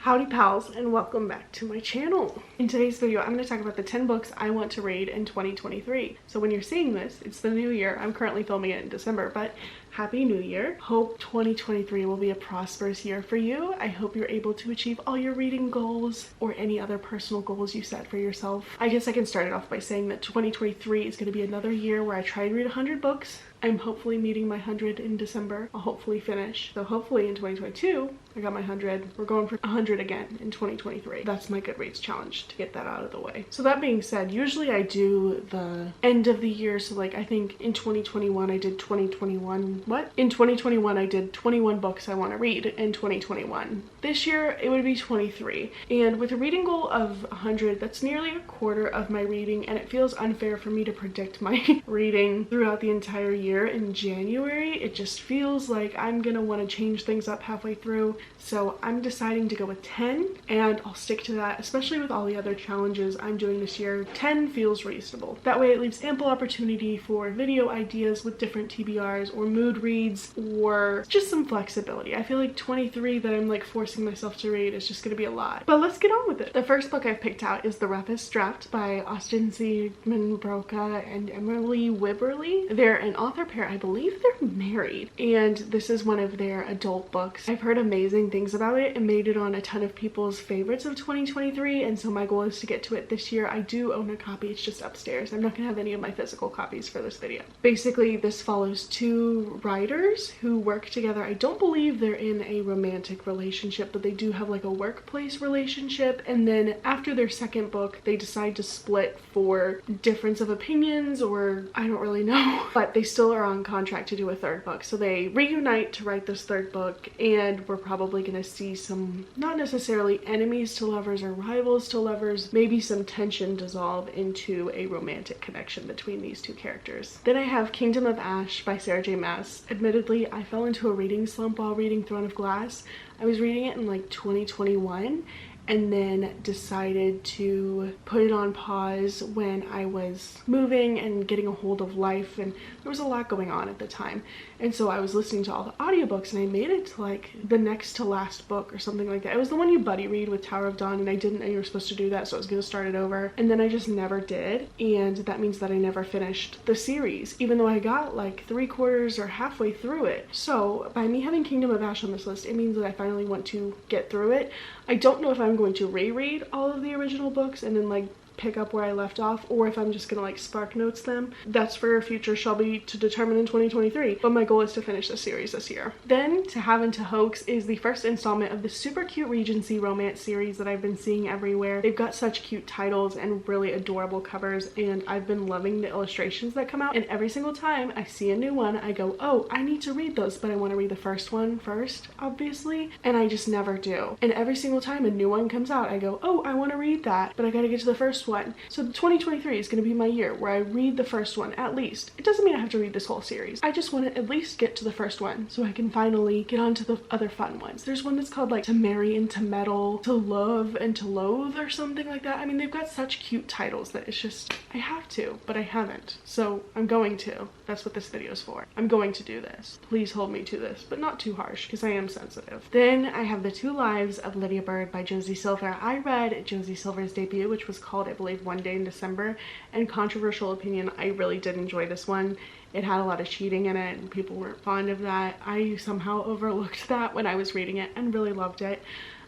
Howdy pals, and welcome back to my channel. In today's video, I'm going to talk about the 10 books I want to read in 2023. So when you're seeing this, it's the new year. I'm currently filming it in December, but Happy New Year. Hope 2023 will be a prosperous year for you. I hope you're able to achieve all your reading goals or any other personal goals you set for yourself. I guess I can start it off by saying that 2023 is going to be another year where I try and read 100 books. I'm hopefully meeting my 100 in December. I'll hopefully finish. So hopefully in 2022, I got my 100. We're going for 100 again in 2023. That's my Goodreads challenge, to get that out of the way. So that being said, usually I do the end of the year. So like I think in 2021, I did 2021. In 2021, I did 21 books I want to read in 2021. This year, it would be 23. And with a reading goal of 100, that's nearly a quarter of my reading. And it feels unfair for me to predict my reading throughout the entire year. In January, it just feels like I'm gonna want to change things up halfway through, so I'm deciding to go with 10, and I'll stick to that, especially with all the other challenges I'm doing this year. 10 feels reasonable. That way it leaves ample opportunity for video ideas with different TBRs or mood reads or just some flexibility. I feel like 23 that I'm like forcing myself to read is just gonna be a lot, but let's get on with it. The first book I've picked out is The Roughest Draft by Austin C. Minbrooka and Emily Wibberley. They're an author pair. I believe they're married, and this is one of their adult books. I've heard amazing things about it and made it on a ton of people's favorites of 2023, and so my goal is to get to it this year. I do own a copy, it's just upstairs. I'm not gonna have any of my physical copies for this video. Basically, this follows two writers who work together. I don't believe they're in a romantic relationship, but they do have like a workplace relationship, and then after their second book, they decide to split for difference of opinions, or I don't really know, but they still are on contract to do a third book. So they reunite to write this third book, and we're probably gonna see some, not necessarily enemies to lovers or rivals to lovers, maybe some tension dissolve into a romantic connection between these two characters. Then I have Kingdom of Ash by Sarah J Maas. Admittedly, I fell into a reading slump while reading Throne of Glass. I was reading it in like 2021 and then decided to put it on pause when I was moving and getting a hold of life, and there was a lot going on at the time, and so I was listening to all the audiobooks, and I made it to like the next to last book or something like that. It was the one you buddy read with Tower of Dawn, and I didn't know you were supposed to do that, so I was gonna start it over, and then I just never did, and that means that I never finished the series, even though I got like 3/4 or halfway through it. So by me having Kingdom of Ash on this list, it means that I finally want to get through it. I don't know if I'm going to reread all of the original books and then like pick up where I left off, or if I'm just gonna like spark notes them. That's for future shall be to determine in 2023, but my goal is to finish the series this year. Then To Have and to Hoax is the first installment of the super cute Regency romance series that I've been seeing everywhere. They've got such cute titles and really adorable covers, and I've been loving the illustrations that come out, and every single time I see a new one I go, oh, I need to read those, but I want to read the first one first, obviously, and I just never do. And every single time a new one comes out I go, oh, I want to read that, but I gotta get to the first one. So 2023 is going to be my year where I read the first one at least. It doesn't mean I have to read this whole series. I just want to at least get to the first one so I can finally get on to the other fun ones. There's one that's called like To Marry and to Meddle, To Love and to Loathe or something like that. I mean, they've got such cute titles that it's just, I have to, but I haven't. So I'm going to. That's what this video is for. I'm going to do this. Please hold me to this, but not too harsh because I am sensitive. Then I have The Two Lives of Lydia Bird by Josie Silver. I read Josie Silver's debut, which was called, I believe, One Day in December, and controversial opinion, I really did enjoy this one. It had a lot of cheating in it and people weren't fond of that. I somehow overlooked that when I was reading it and really loved it.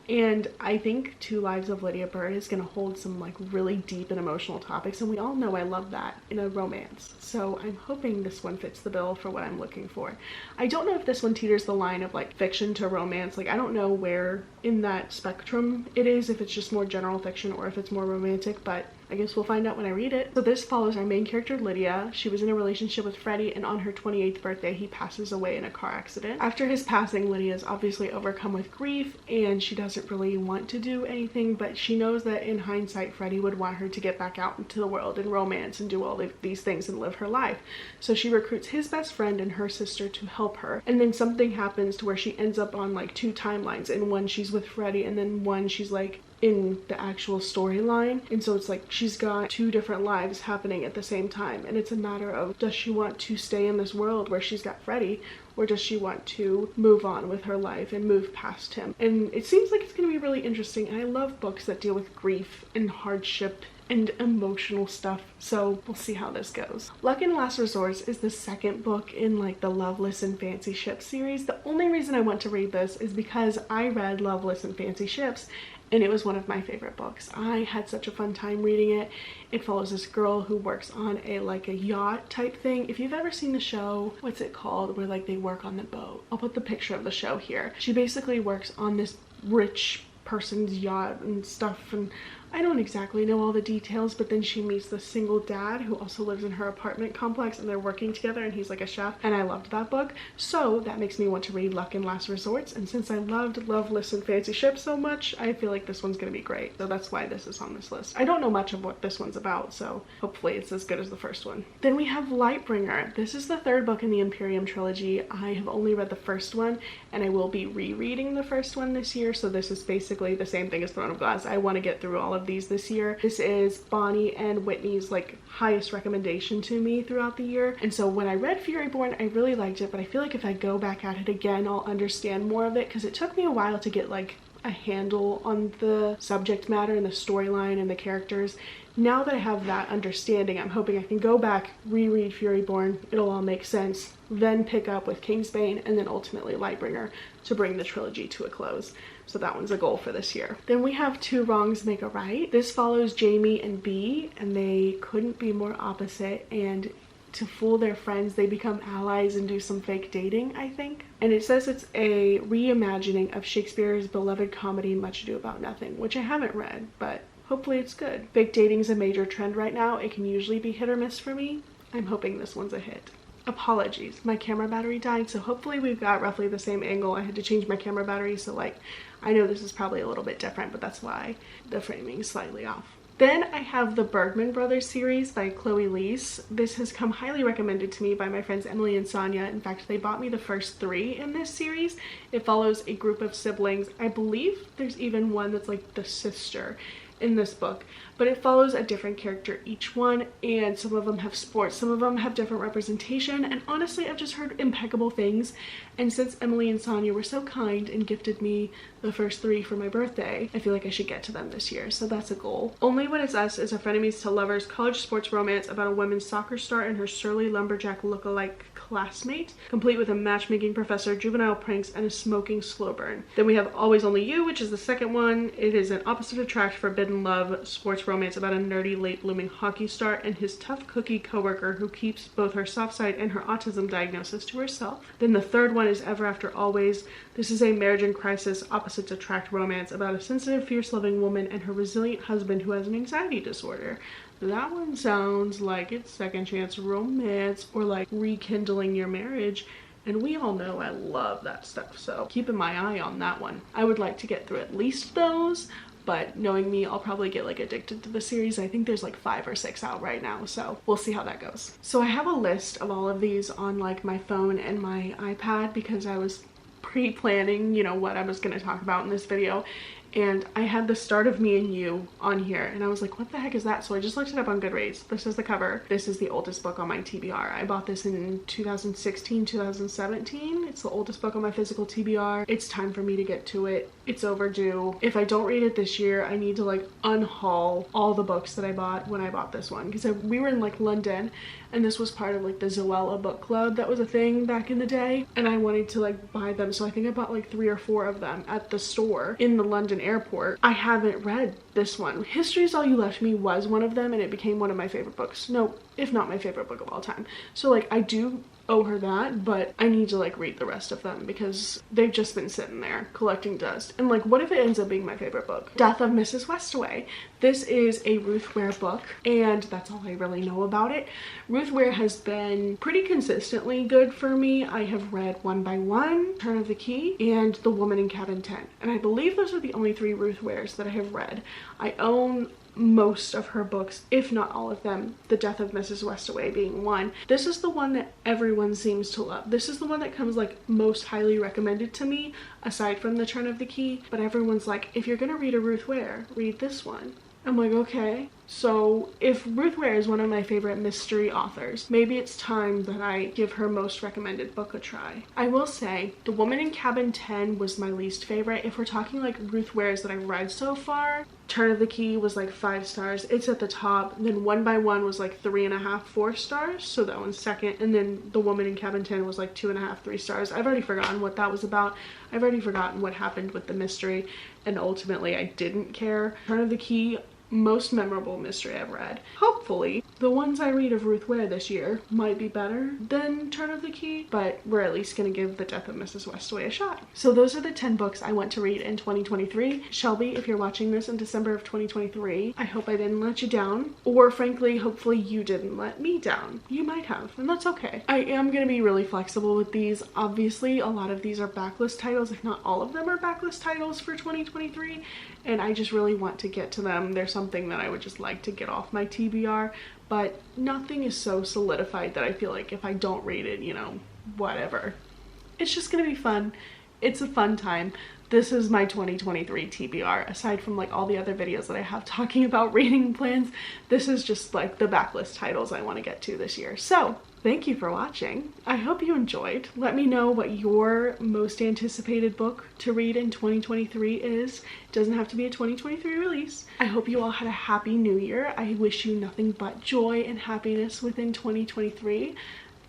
And I think Two Lives of Lydia Bird is going to hold some like really deep and emotional topics, and we all know I love that in a romance. So I'm hoping this one fits the bill for what I'm looking for. I don't know if this one teeters the line of like fiction to romance. Like I don't know where in that spectrum it is, if it's just more general fiction or if it's more romantic, but I guess we'll find out when I read it. So this follows our main character, Lydia. She was in a relationship with Freddie, and on her 28th birthday, he passes away in a car accident. After his passing, Lydia is obviously overcome with grief, and she doesn't really want to do anything, but she knows that in hindsight, Freddie would want her to get back out into the world and romance and do all of these things and live her life. So she recruits his best friend and her sister to help her. And then something happens to where she ends up on like two timelines. In one, she's with Freddie, and then one, she's like in the actual storyline, and so it's like she's got two different lives happening at the same time, and it's a matter of, does she want to stay in this world where she's got Freddie, or does she want to move on with her life and move past him? And it seems like it's going to be really interesting, and I love books that deal with grief and hardship and emotional stuff, so we'll see how this goes. Luck and Last Resorts is the second book in like the Loveless and Fancy Ships series. The only reason I want to read this is because I read Loveless and Fancy Ships and it was one of my favorite books. I had such a fun time reading it. It follows this girl who works on a yacht type thing. If you've ever seen the show, what's it called, where like they work on the boat? I'll put the picture of the show here. She basically works on this rich person's yacht and stuff, and I don't exactly know all the details, but then she meets the single dad who also lives in her apartment complex, and they're working together, and he's like a chef, and I loved that book. So that makes me want to read Luck and Last Resorts, and since I loved Loveless and Fancy Ships so much, I feel like this one's gonna be great. So that's why this is on this list. I don't know much of what this one's about, so hopefully it's as good as the first one. Then we have Lightbringer. This is the third book in the Imperium trilogy. I have only read the first one, and I will be rereading the first one this year, so this is basically the same thing as Throne of Glass. I want to get through all of these this year. This is Bonnie and Whitney's like highest recommendation to me throughout the year, and so when I read Furyborn, I really liked it, but I feel like if I go back at it again, I'll understand more of it, because it took me a while to get like a handle on the subject matter and the storyline and the characters. Now that I have that understanding, I'm hoping I can go back, reread Furyborn, it'll all make sense, then pick up with Kingsbane, and then ultimately Lightbringer to bring the trilogy to a close. So that one's a goal for this year. Then we have Two Wrongs Make a Right. This follows Jamie and Bee, and they couldn't be more opposite, and to fool their friends, they become allies and do some fake dating, I think. And it says it's a reimagining of Shakespeare's beloved comedy Much Ado About Nothing, which I haven't read, but hopefully it's good. Fake dating is a major trend right now. It can usually be hit or miss for me. I'm hoping this one's a hit. Apologies, my camera battery died, so hopefully we've got roughly the same angle. I had to change my camera battery, so like, I know this is probably a little bit different, but that's why the framing is slightly off. Then I have the Bergman Brothers series by Chloe Leese. This has come highly recommended to me by my friends Emily and Sonia. In fact, they bought me the first 3 in this series. It follows a group of siblings. I believe there's even one that's like the sister in this book, but it follows a different character each one, and some of them have sports, some of them have different representation, and honestly I've just heard impeccable things. And since Emily and Sonia were so kind and gifted me the first 3 for my birthday, I feel like I should get to them this year, so that's a goal. Only When It's Us is a frenemies to lovers college sports romance about a women's soccer star and her surly lumberjack look-alike classmate, complete with a matchmaking professor, juvenile pranks, and a smoking slow burn. Then we have Always Only You, which is the second one. It is an opposite attract forbidden love sports romance about a nerdy late blooming hockey star and his tough cookie coworker who keeps both her soft side and her autism diagnosis to herself. Then the third one is Ever After Always. This is a marriage in crisis opposites attract romance about a sensitive, fierce loving woman and her resilient husband who has an anxiety disorder. That one sounds like it's second chance romance or like rekindling your marriage, and we all know I love that stuff, so keeping my eye on that one. I would like to get through at least those, but knowing me, I'll probably get like addicted to the series. I think there's like 5 or 6 out right now, so we'll see how that goes. So I have a list of all of these on like my phone and my iPad because I was pre-planning, you know, what I was going to talk about in this video, and I had The Start of Me and You on here, and I was like, what the heck is that? So I just looked it up on Goodreads. This is the cover. This is the oldest book on my TBR. I bought this in 2016, 2017. It's the oldest book on my physical TBR. It's time for me to get to it. It's overdue. If I don't read it this year, I need to like unhaul all the books that I bought when I bought this one, because we were in like London, and this was part of like the Zoella book club that was a thing back in the day, and I wanted to like buy them, so I think I bought like 3 or 4 of them at the store in the London airport. I haven't read this one. History Is All You Left Me was one of them, and it became one of my favorite books. No, if not my favorite book of all time. So like I do owe her that, but I need to like read the rest of them because they've just been sitting there collecting dust. And like, what if it ends up being my favorite book? Death of Mrs. Westaway. This is a Ruth Ware book, and that's all I really know about it. Ruth Ware has been pretty consistently good for me. I have read One by One, Turn of the Key, and The Woman in Cabin 10, and I believe those are the only 3 Ruth Wares that I have read. I own most of her books, if not all of them, The Death of Mrs. Westaway being one. This is the one that everyone seems to love. This is the one that comes like most highly recommended to me, aside from The Turn of the Key, but everyone's like, if you're gonna read a Ruth Ware, read this one. I'm like, okay. So if Ruth Ware is one of my favorite mystery authors, maybe it's time that I give her most recommended book a try. I will say The Woman in Cabin 10 was my least favorite. If we're talking like Ruth Ware's that I've read so far, Turn of the Key was like 5 stars. It's at the top. Then One by One was like 3.5, 4 stars. So that one's second. And then The Woman in Cabin 10 was like 2.5, 3 stars. I've already forgotten what that was about. I've already forgotten what happened with the mystery. And ultimately I didn't care. Turn of the Key, most memorable mystery I've read. Hopefully the ones I read of Ruth Ware this year might be better than Turn of the Key, but we're at least gonna give The Death of Mrs. Westaway a shot. So those are the 10 books I want to read in 2023. Shelby, if you're watching this in December of 2023, I hope I didn't let you down, or frankly, hopefully you didn't let me down. You might have, and that's okay. I am gonna be really flexible with these. Obviously, a lot of these are backlist titles, if not all of them are backlist titles for 2023, and I just really want to get to them. There's something that I would just like to get off my TBR, but nothing is so solidified that I feel like if I don't read it, you know, whatever. It's just gonna be fun. It's a fun time. This is my 2023 TBR. Aside from like all the other videos that I have talking about reading plans, this is just like the backlist titles I want to get to this year. So thank you for watching. I hope you enjoyed. Let me know what your most anticipated book to read in 2023 is. It doesn't have to be a 2023 release. I hope you all had a happy new year. I wish you nothing but joy and happiness within 2023.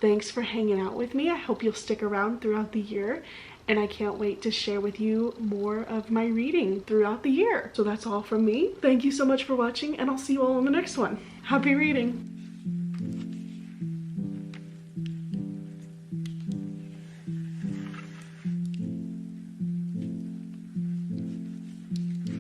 Thanks for hanging out with me. I hope you'll stick around throughout the year, and I can't wait to share with you more of my reading throughout the year. So that's all from me. Thank you so much for watching, and I'll see you all in the next one. Happy reading!